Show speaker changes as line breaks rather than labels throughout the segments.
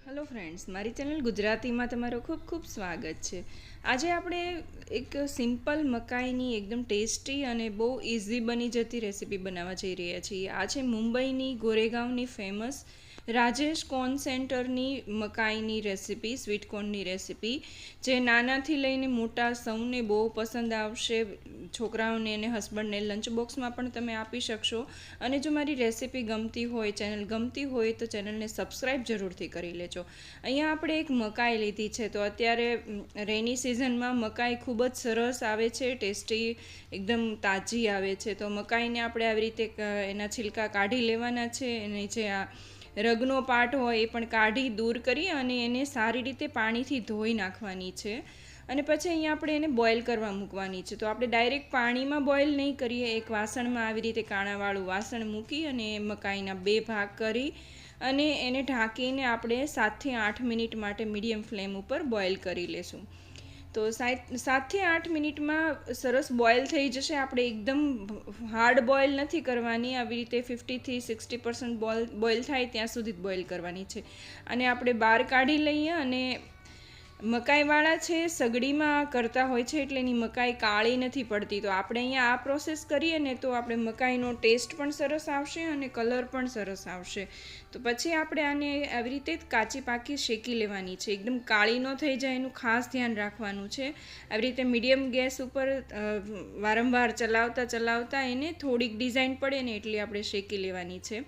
Hello friends, મારી channel ગુજરાતીમાં તમારું ખૂબ ખૂબ સ્વાગત છે. આજે આપણે એક સિમ્પલ મકાઈની એકદમ ટેસ્ટી અને બહુ ઇઝી બની જતી રેસીપી બનાવવા જઈ રહ્યા છીએ. આ છે મુંબઈની ગોરેગાંવની ફેમસ રાજેશ કોર્ન સેન્ટરની મકાઈની રેસીપી, સ્વીટ કોર્નની રેસીપી, જે નાનાથી લઈને મોટા સૌને બહુ પસંદ આવશે. છોકરાઓને અને હસબન્ડને લંચ બોક્સમાં પણ તમે આપી શકશો. અને જો મારી રેસીપી ગમતી હોય, ચેનલ ગમતી હોય તો ચેનલને સબસ્ક્રાઈબ જરૂરથી કરી લેજો. અહીંયા આપણે એક મકાઈ લીધી છે. તો અત્યારે રેની સિઝનમાં મકાઈ ખૂબ જ સરસ આવે છે, ટેસ્ટી, એકદમ તાજી આવે છે. તો મકાઈને આપણે આવી રીતે એના છિલકા કાઢી લેવાના છે. એની જે આ રગનો પાર્ટ હોય એ પણ કાઢી દૂર કરી અને એને સારી રીતે પાણીથી ધોઈ નાખવાની છે. અને પછી અહીંયા આપણે એને બોઇલ કરવા મૂકવાની છે. તો આપણે ડાયરેક્ટ પાણીમાં બોઇલ નહીં કરીએ. એક વાસણમાં આવી રીતે કાણાવાળું વાસણ મૂકી અને મકાઈના 2 ભાગ કરી અને એને ઢાંકીને આપણે 7 થી 8 મિનિટ માટે મીડિયમ ફ્લેમ ઉપર બોઇલ કરી લેશું. તો 7 થી 8 મિનિટમાં સરસ બોઇલ થઈ જશે. આપણે એકદમ હાર્ડ બોઇલ નથી કરવાની, આવી રીતે 50 થી 60% બોઇલ થાય ત્યાં સુધી જ બોઇલ કરવાની છે. અને આપણે બહાર કાઢી લઈએ. અને મકાઈવાળા છે સગડીમાં કરતા હોય છે એટલે એની મકાઈ કાળી નથી પડતી. તો આપણે અહીંયા આ પ્રોસેસ કરીએ ને તો આપણે મકાઈનો ટેસ્ટ પણ સરસ આવશે અને કલર પણ સરસ આવશે. તો પછી આપણે આને આવી રીતે કાચી પાકી શેકી લેવાની છે. એકદમ કાળી ન થઈ જાય એનું ખાસ ધ્યાન રાખવાનું છે. આવી રીતે મીડિયમ ગેસ ઉપર વારંવાર ચલાવતા એને થોડીક ડિઝાઇન પડે ને એટલી આપણે શેકી લેવાની છે.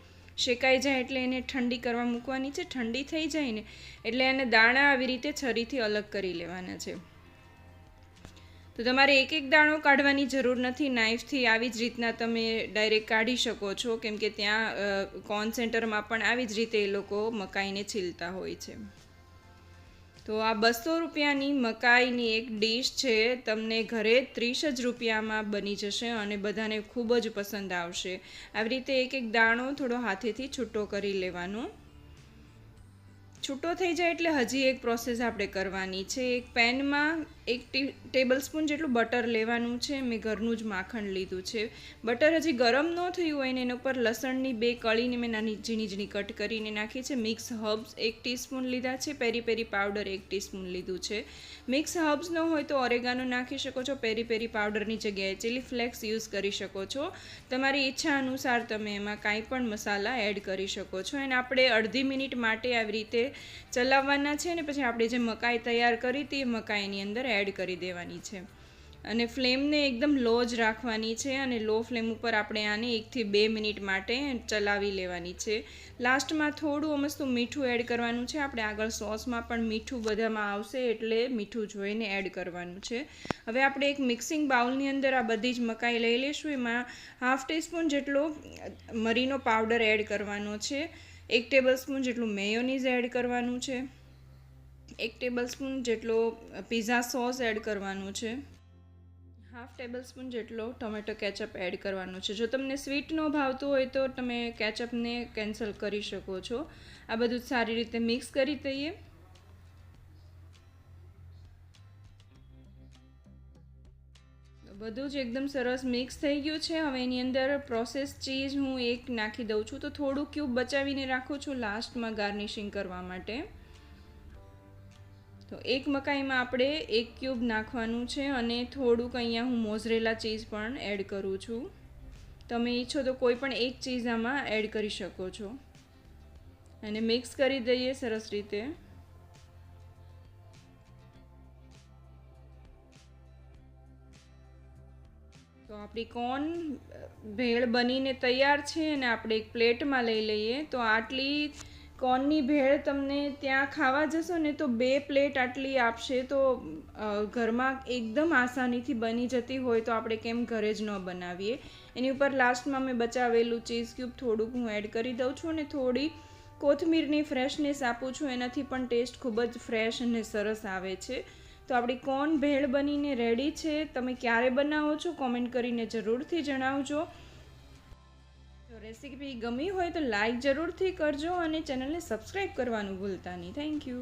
શેકાઈ જાય એટલે એને ઠંડી કરવા મૂકવાની છે. ઠંડી થઈ જાય ને એટલે એને દાણા આવી રીતે છરીથી અલગ કરી લેવાના છે. તો તમારે એક એક દાણો કાઢવાની જરૂર નથી. નાઇફથી આવી જ રીતના તમે ડાયરેક્ટ કાઢી શકો છો, કેમ કે ત્યાં કોર્ન સેન્ટરમાં પણ આવી જ રીતે એ લોકો મકાઈને છીલતા હોય છે. તો આ 200 રૂપિયાની મકાઈની એક ડીશ છે. તમને ઘરે 30 જ રૂપિયામાં બની જશે અને બધાને ખૂબ જ પસંદ આવશે. આવી રીતે એક એક દાણો થોડો હાથેથી છૂટો કરી લેવાનો. છૂટો થઈ જાય એટલે હજી એક પ્રોસેસ આપણે કરવાની છે. એક પેનમાં 1 ટેબલસ્પૂન જેટલું બટર લેવાનું છે. મેં ઘરનું જ માખણ લીધું છે. બટર હજી ગરમ ન થયું હોય ને એના ઉપર લસણની 2 કળીને મેં નાની ઝીણી કટ કરીને નાખી છે. મિક્સ હર્બ્સ 1 ટીસ્પૂન લીધા છે. પેરી પેરી પાવડર 1 ટીસ્પૂન લીધું છે. મિક્સ હર્બ્સ ન હોય તો ઓરેગાનો નાખી શકો છો. પેરી પેરી પાવડરની જગ્યાએ ચીલી ફ્લેક્સ યુઝ કરી શકો છો. તમારી ઈચ્છા અનુસાર તમે એમાં કાંઈ પણ મસાલા એડ કરી શકો છો. અને આપણે અડધી મિનિટ માટે આવી રીતે ચલાવવાના છે. ને પછી આપણે જે મકાઈ તૈયાર કરી હતી એ મકાઈની અંદર એડ કરી દેવાની છે. અને ફ્લેમને એકદમ લો જ રાખવાની છે. અને લો ફ્લેમ ઉપર આપણે આને 1 થી 2 મિનિટ માટે ચલાવી લેવાની છે. લાસ્ટમાં થોડું અમસ્તું મીઠું એડ કરવાનું છે. આપણે આગળ સોસમાં પણ મીઠું બધામાં આવશે એટલે મીઠું જોઈને એડ કરવાનું છે. હવે આપણે એક મિક્સિંગ બાઉલની અંદર આ બધી જ મકાઈ લઈ લઈશું. એમાં ½ ટીસ્પૂન જેટલો મરીનો પાવડર એડ કરવાનો છે. 1 ટેબલસ્પૂન જેટલું મેયોનીઝ એડ કરવાનું છે. 1 ટેબલસ્પૂન જેટલો પિઝા સોસ એડ કરવાનું છે. ½ ટેબલસ્પૂન જેટલો ટોમેટો કેચઅપ એડ કરવાનું છે. જો તમને સ્વીટ ન ભાવતું હોય તો તમે કેચઅપને કેન્સલ કરી શકો છો. આ બધું સારી રીતે મિક્સ કરી દઈએ. બધું જ એકદમ સરસ મિક્સ થઈ ગયું છે. હવે એની અંદર પ્રોસેસ ચીઝ હું 1 નાખી દઉં છું. તો થોડું ક્યુબ બચાવીને રાખું છું લાસ્ટમાં ગાર્નિશિંગ કરવા માટે. તો એક મકાઈમાં આપણે 1 ક્યુબ નાખવાનું છે. અને થોડુંક અહીંયા હું મોઝરેલા ચીઝ પણ એડ કરું છું. તમે ઈચ્છો તો કોઈ પણ એક ચીઝ આમાં એડ કરી શકો છો. અને મિક્સ કરી દઈએ સરસ રીતે. તો આપણી કોર્ન ભેળ બનીને તૈયાર છે. અને આપણે એક પ્લેટમાં લઈ લઈએ. તો આટલી કોર્નની ભેળ તમને ત્યાં ખાવા જશો ને તો 2 પ્લેટ આટલી આપશે. તો ઘરમાં એકદમ આસાનીથી બની જતી હોય તો આપણે કેમ ઘરે જ ન બનાવીએ. એની ઉપર લાસ્ટમાં મેં બચાવેલું ચીઝ ક્યુબ થોડુંક હું એડ કરી દઉં છું. અને થોડી કોથમીરની ફ્રેશનેસ આપું છું. એનાથી પણ ટેસ્ટ ખૂબ જ ફ્રેશ અને સરસ આવે છે. તો આપણી કોર્ન ભેળ બનીને રેડી છે. તમે ક્યારે બનાવો છો કોમેન્ટ કરીને જરૂરથી જણાવજો. તો રેસીપી ગમી હોય તો લાઈક જરૂરથી કરજો અને ચેનલને સબસ્ક્રાઈબ કરવાનું ભૂલતા નહીં. Thank you.